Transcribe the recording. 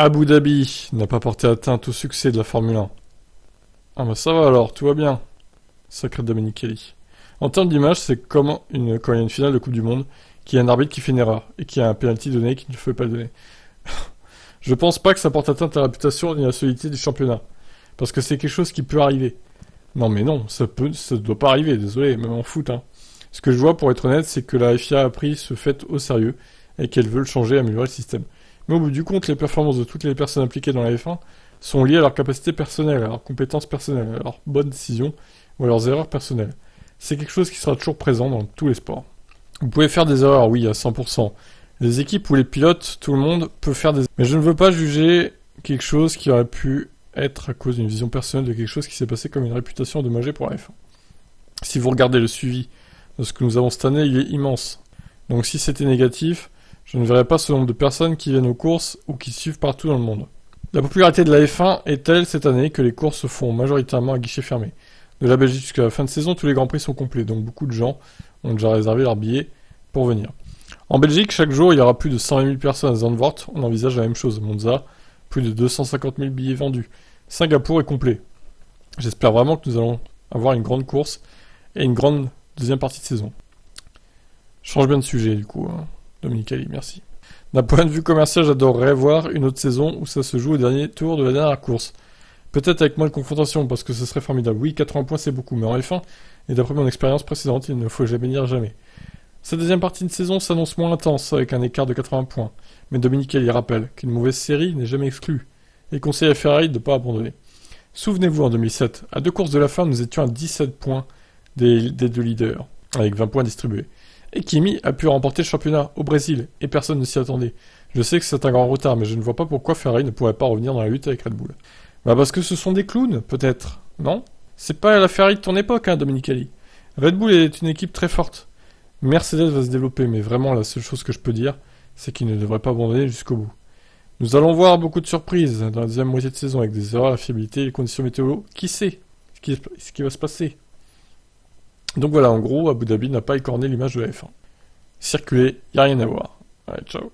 Abu Dhabi n'a pas porté atteinte au succès de la Formule 1. Ah bah ça va alors, tout va bien. Sacré Domenicali. En termes d'image, c'est comme quand il y a une finale de Coupe du Monde, qu'il y a un arbitre qui fait une erreur, et qu'il y a un penalty donné qu'il ne faut pas le donner. Je pense pas que ça porte atteinte à la réputation ni à la solidité du championnat. Parce que c'est quelque chose qui peut arriver. Non mais non, ça doit pas arriver, désolé, même en foot, hein. Ce que je vois, pour être honnête, c'est que la FIA a pris ce fait au sérieux, et qu'elle veut le changer et améliorer le système. Mais au bout du compte, les performances de toutes les personnes impliquées dans la F1 sont liées à leurs capacités personnelles, à leurs compétences personnelles, à leurs bonnes décisions ou à leurs erreurs personnelles. C'est quelque chose qui sera toujours présent dans tous les sports. Vous pouvez faire des erreurs, oui, à 100%. Les équipes ou les pilotes, tout le monde peut faire des erreurs. Mais je ne veux pas juger quelque chose qui aurait pu être à cause d'une vision personnelle de quelque chose qui s'est passé comme une réputation endommagée pour la F1. Si vous regardez le suivi de ce que nous avons cette année, il est immense. Donc si c'était négatif, je ne verrais pas ce nombre de personnes qui viennent aux courses ou qui suivent partout dans le monde. La popularité de la F1 est telle cette année que les courses se font majoritairement à guichet fermé. De la Belgique jusqu'à la fin de saison, tous les grands prix sont complets, donc beaucoup de gens ont déjà réservé leur billet pour venir. En Belgique, chaque jour, il y aura plus de 120 000 personnes à Zandvoort, on envisage la même chose. Monza, plus de 250 000 billets vendus. Singapour est complet. J'espère vraiment que nous allons avoir une grande course et une grande deuxième partie de saison. Je change bien de sujet du coup, hein. Domenicali, merci. D'un point de vue commercial, j'adorerais voir une autre saison où ça se joue au dernier tour de la dernière course. Peut-être avec moins de confrontation, parce que ce serait formidable. Oui, 80 points c'est beaucoup, mais en F1, et d'après mon expérience précédente, il ne faut jamais dire jamais. Cette deuxième partie de saison s'annonce moins intense, avec un écart de 80 points. Mais Domenicali rappelle qu'une mauvaise série n'est jamais exclue, et conseille à Ferrari de ne pas abandonner. Souvenez-vous, en 2007, à 2 courses de la fin, nous étions à 17 points des 2 leaders, avec 20 points distribués. Et Kimi a pu remporter le championnat au Brésil, et personne ne s'y attendait. Je sais que c'est un grand retard, mais je ne vois pas pourquoi Ferrari ne pourrait pas revenir dans la lutte avec Red Bull. Bah parce que ce sont des clowns, peut-être, non? C'est pas la Ferrari de ton époque, hein, Domenicali. Red Bull est une équipe très forte. Mercedes va se développer, mais vraiment la seule chose que je peux dire, c'est qu'ils ne devraient pas abandonner jusqu'au bout. Nous allons voir beaucoup de surprises dans la deuxième moitié de saison, avec des erreurs, la fiabilité et les conditions météo. Qui sait ce qui va se passer? Donc voilà, en gros, Abu Dhabi n'a pas écorné l'image de la F1. Circuler, y a rien à voir. Allez, ciao.